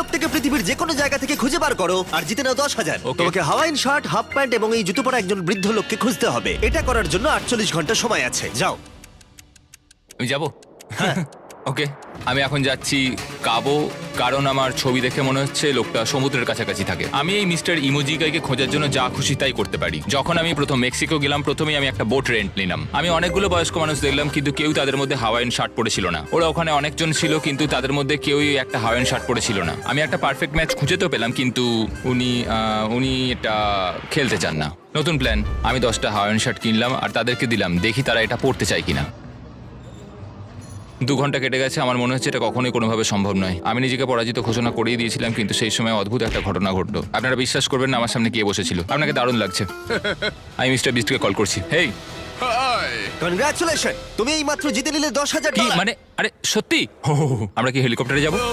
New York থেকে পৃথিবীর যে কোনো জায়গা থেকে খুঁজে বার করো আর জিতে নাও 10,000। Okay. তোমাকে হাওয়াইন শার্ট, হাফ প্যান্ট এবং এই জুতো পরা একজন বৃদ্ধ লোককে খুঁজতে হবে। এটা করার জন্য 48 ঘন্টা সময় আছে। যাও। আমি যাবো ওকে আমি এখন যাচ্ছি কাবো, কারণ আমার ছবি দেখে মনে হচ্ছে লোকটা সমুদ্রের কাছাকাছি থাকে। আমি এই মিস্টার ইমোজিকাইকে খোঁজার জন্য যা খুশি তাই করতে পারি। যখন আমি প্রথম মেক্সিকো গেলাম, প্রথমেই আমি একটা বোট রেন্ট নিলাম। আমি অনেকগুলো বয়স্ক মানুষ দেখলাম, কিন্তু কেউ তাদের মধ্যে হাওয়াইন শার্ট পরেছিল না। ওরা ওখানে অনেকজন ছিল, কিন্তু তাদের মধ্যে কেউই একটা হাওয়াইন শার্ট পরেছিল না। আমি একটা পারফেক্ট ম্যাচ খুঁজে তো পেলাম, কিন্তু উনি এটা খেলতে চান না। নতুন প্ল্যান, আমি 10টা হাওয়াইন শার্ট কিনলাম আর তাদেরকে দিলাম, দেখি তারা এটা পড়তে চায় কিনা। 2 ঘন্টা কেটে গেছে, আমার মনে হচ্ছে এটা কখনোই কোনোভাবে সম্ভব নয়। আমি নিজেকে পরাজিত ঘোষণা করেই দিয়েছিলাম, কিন্তু সেই সময় অদ্ভুত একটা ঘটনা ঘটলো। আপনারা বিশ্বাস করবেন না আমার সামনে কে বসেছিল। আপনাকে দারুণ লাগছে। আমি মিস্টার বিস্টকে কল করছি। হেই, কনগ্রাচুলেশন, তুমি এই মাত্র জিতে নিলে 10,000 কি ডলার। মানে? আরে সত্যি? আমরা কি হেলিকপ্টারে যাব? ও,